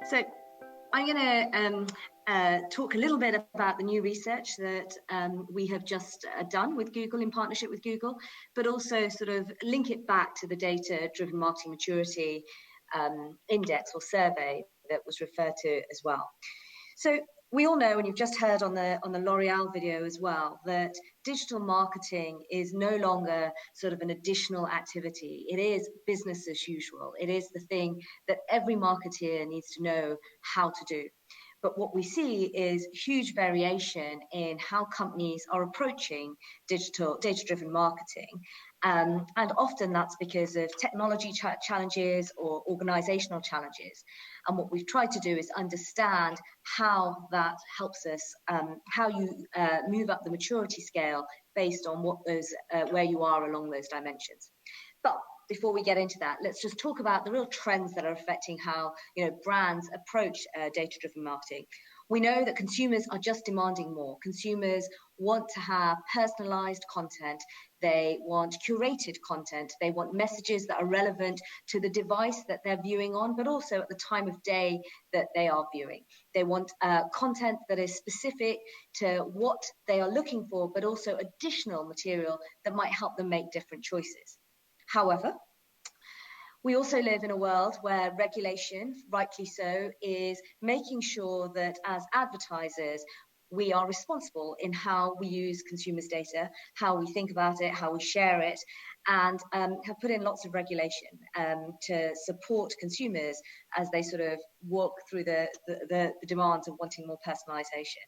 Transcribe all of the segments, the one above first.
So I'm going to talk a little bit about the new research that we have just done with Google in partnership with Google, but also sort of link it back to the data-driven marketing maturity index or survey that was referred to as well. So we all know, and you've just heard on the L'Oreal video as well, that digital marketing is no longer sort of an additional activity. It is business as usual. It is the thing that every marketeer needs to know how to do. But what we see is huge variation in how companies are approaching data-driven marketing. And often that's because of technology challenges or organizational challenges. And what we've tried to do is understand how that helps us, how you move up the maturity scale based on what those, where you are along those dimensions. But before we get into that, let's just talk about the real trends that are affecting how brands approach data-driven marketing. We know that consumers are just demanding more. Consumers want to have personalized content. They want curated content. They want messages that are relevant to the device that they're viewing on, but also at the time of day that they are viewing. They want content that is specific to what they are looking for, but also additional material that might help them make different choices. However, we also live in a world where regulation, rightly so, is making sure that as advertisers, we are responsible in how we use consumers' data, how we think about it, how we share it, and have put in lots of regulation to support consumers as they sort of walk through the demands of wanting more personalization.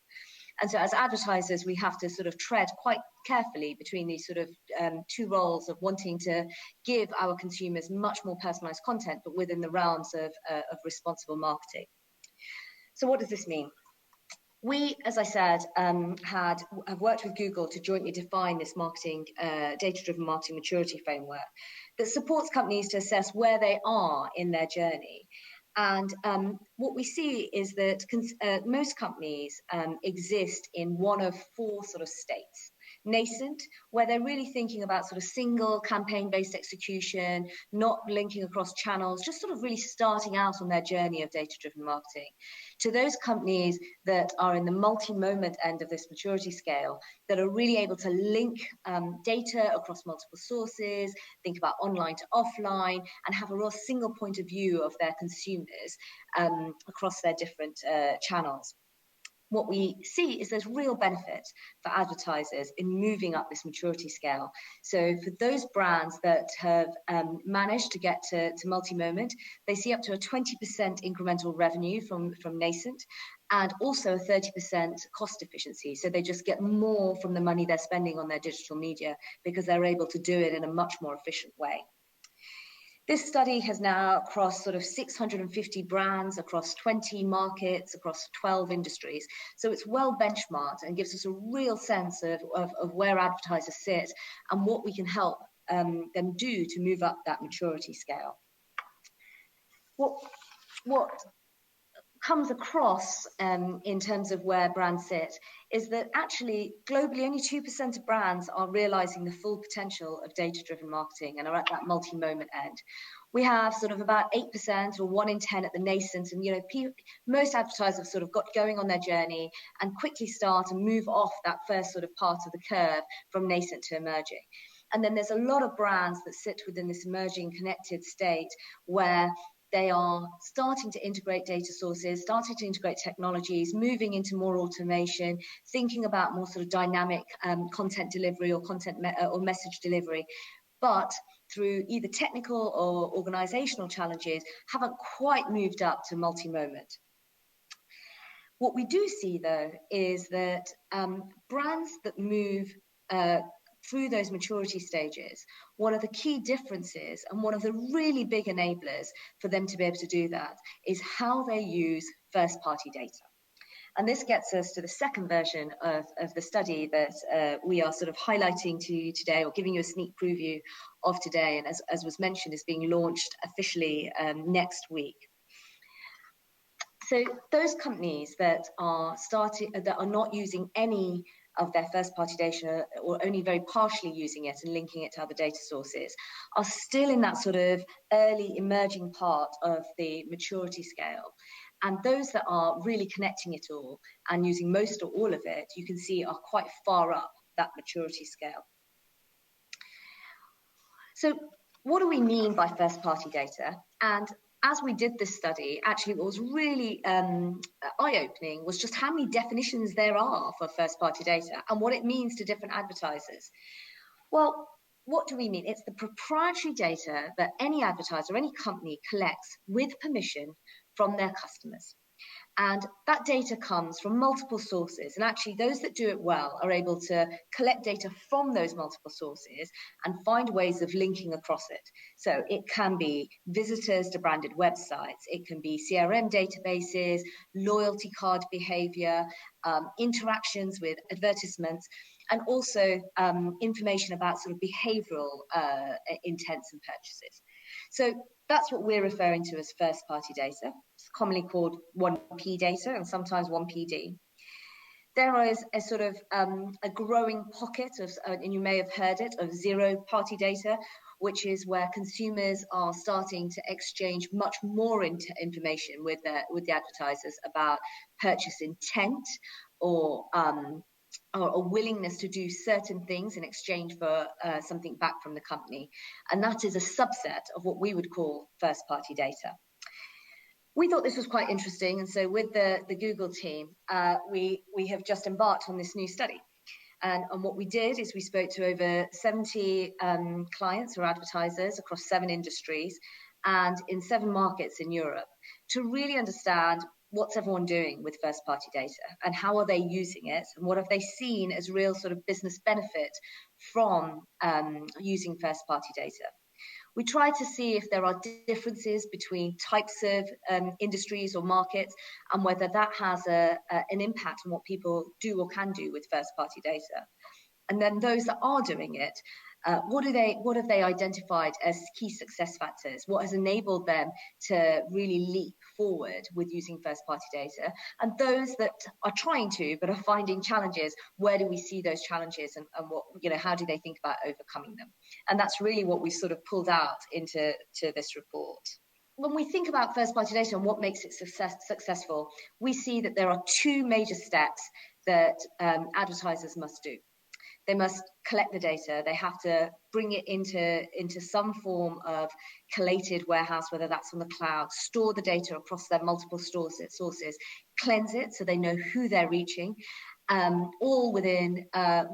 And so as advertisers, we have to sort of tread quite carefully between these sort of two roles of wanting to give our consumers much more personalized content, but within the realms of responsible marketing. So what does this mean? We, as I said, have worked with Google to jointly define this data-driven marketing maturity framework that supports companies to assess where they are in their journey. And what we see is that most companies exist in one of four sort of states. Nascent, where they're really thinking about sort of single campaign-based execution, not linking across channels, just sort of really starting out on their journey of data-driven marketing. To those companies that are in the multi-moment end of this maturity scale, that are really able to link data across multiple sources, think about online to offline, and have a real single point of view of their consumers across their different channels. What we see is there's real benefit for advertisers in moving up this maturity scale. So for those brands that have managed to get to multi-moment, they see up to a 20% incremental revenue from nascent, and also a 30% cost efficiency. So they just get more from the money they're spending on their digital media because they're able to do it in a much more efficient way. This study has now across sort of 650 brands, across 20 markets, across 12 industries. So it's well benchmarked and gives us a real sense of where advertisers sit and what we can help them do to move up that maturity scale. What comes across in terms of where brands sit is that actually globally only 2% of brands are realizing the full potential of data-driven marketing and are at that multi-moment end. We have sort of about 8% or 1 in 10 at the nascent, and most advertisers sort of got going on their journey and quickly start and move off that first sort of part of the curve from nascent to emerging. And then there's a lot of brands that sit within this emerging connected state where they are starting to integrate data sources, starting to integrate technologies, moving into more automation, thinking about more sort of dynamic content delivery or or message delivery, but through either technical or organizational challenges, haven't quite moved up to multi-moment. What we do see, though, is that brands that move through those maturity stages, one of the key differences and one of the really big enablers for them to be able to do that is how they use first-party data. And this gets us to the second version of the study that we are sort of highlighting to you today, or giving you a sneak preview of today, and as was mentioned, is being launched officially next week. So those companies that are not using any of their first-party data, or only very partially using it and linking it to other data sources, are still in that sort of early emerging part of the maturity scale. And those that are really connecting it all and using most or all of it, you can see are quite far up that maturity scale. So what do we mean by first-party data? And as we did this study, actually what was really eye-opening was just how many definitions there are for first-party data and what it means to different advertisers. Well, what do we mean? It's the proprietary data that any advertiser, any company collects with permission from their customers. And that data comes from multiple sources. And actually, those that do it well are able to collect data from those multiple sources and find ways of linking across it. So it can be visitors to branded websites, it can be CRM databases, loyalty card behavior, interactions with advertisements, and also information about sort of behavioral intents and purchases. So that's what we're referring to as first-party data. It's commonly called 1P data and sometimes 1PD. There is a sort of a growing pocket of, and you may have heard it, of zero-party data, which is where consumers are starting to exchange much more information with the advertisers about purchase intent or a willingness to do certain things in exchange for something back from the company. And that is a subset of what we would call first-party data. We thought this was quite interesting, and so with the Google team, we have just embarked on this new study. And what we did is we spoke to over 70 clients or advertisers across 7 industries and in 7 markets in Europe to really understand what's everyone doing with first-party data and how are they using it and what have they seen as real sort of business benefit from using first-party data. We try to see if there are differences between types of industries or markets and whether that has an impact on what people do or can do with first-party data. And then those that are doing it, what have they identified as key success factors? What has enabled them to really leap forward with using first-party data? And those that are trying to but are finding challenges, where do we see those challenges and what, how do they think about overcoming them? And that's really what we sort of pulled out into this report. When we think about first-party data and what makes it successful, we see that there are 2 major steps that advertisers must do. They must collect the data. They have to bring it into some form of collated warehouse, whether that's on the cloud, store the data across their multiple sources, cleanse it so they know who they're reaching, all within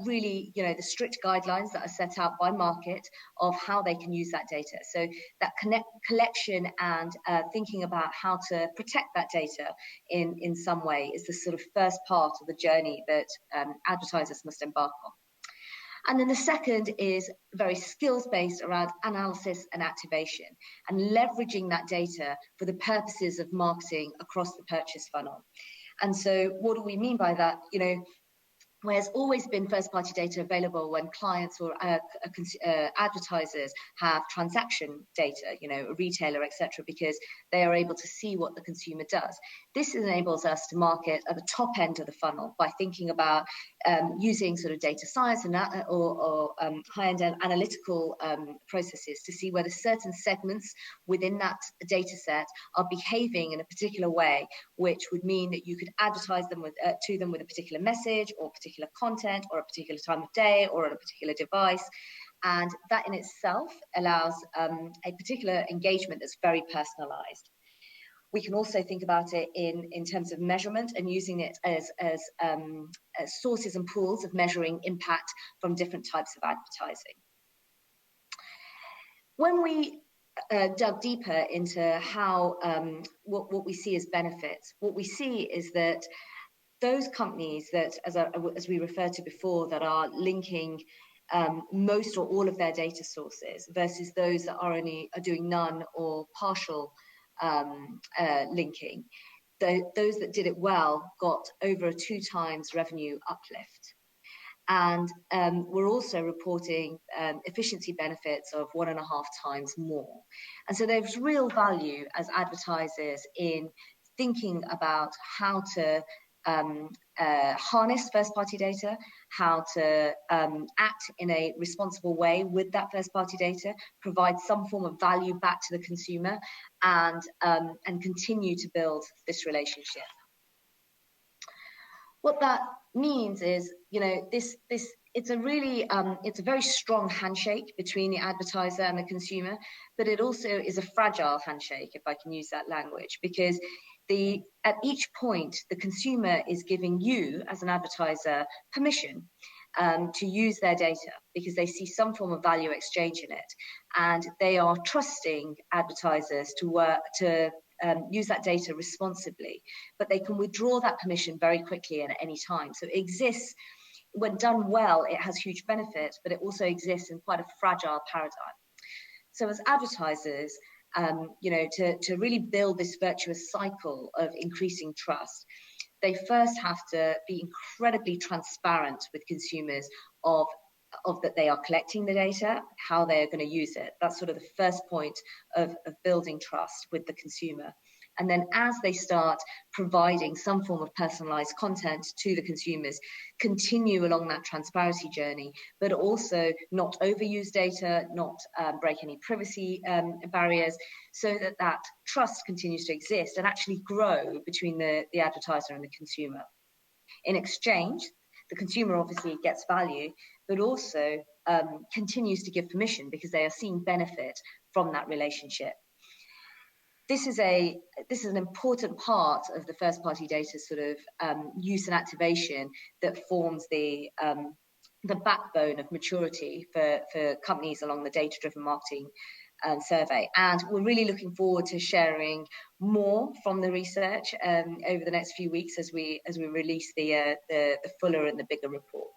really, the strict guidelines that are set out by market of how they can use that data. So that collection and thinking about how to protect that data in some way is the sort of first part of the journey that advertisers must embark on. And then the second is very skills-based around analysis and activation and leveraging that data for the purposes of marketing across the purchase funnel. And so what do we mean by that? There's always been first-party data available when clients or advertisers have transaction data, a retailer, etc., because they are able to see what the consumer does. This enables us to market at the top end of the funnel by thinking about using sort of data science and or high-end analytical processes to see whether certain segments within that data set are behaving in a particular way, which would mean that you could advertise them to them with a particular message or particular content or a particular time of day or on a particular device. And that in itself allows a particular engagement that's very personalized. We can also think about it in terms of measurement and using it as sources and pools of measuring impact from different types of advertising. When we dug deeper into how what we see as benefits, what we see is that those companies that, as we referred to before, that are linking most or all of their data sources versus those that are doing none or partial linking, those that did it well got over a 2 times revenue uplift. And we're also reporting efficiency benefits of 1.5 times more. And so there's real value as advertisers in thinking about how to harness first-party data, how to act in a responsible way with that first-party data, provide some form of value back to the consumer, and continue to build this relationship. What that means is, it's a really, it's a very strong handshake between the advertiser and the consumer, but it also is a fragile handshake, if I can use that language, because at each point, the consumer is giving you, as an advertiser, permission to use their data because they see some form of value exchange in it, and they are trusting advertisers to use that data responsibly, but they can withdraw that permission very quickly and at any time. So it exists, when done well, it has huge benefits, but it also exists in quite a fragile paradigm. So as advertisers, to really build this virtuous cycle of increasing trust, they first have to be incredibly transparent with consumers of that they are collecting the data, how they are going to use it. That's sort of the first point of building trust with the consumer. And then as they start providing some form of personalized content to the consumers, continue along that transparency journey, but also not overuse data, not break any privacy barriers, so that trust continues to exist and actually grow between the advertiser and the consumer. In exchange, the consumer obviously gets value, but also continues to give permission because they are seeing benefit from that relationship. This is an important part of the first party data sort of use and activation that forms the backbone of maturity for companies along the data-driven marketing survey. And we're really looking forward to sharing more from the research over the next few weeks as we release the fuller and the bigger report.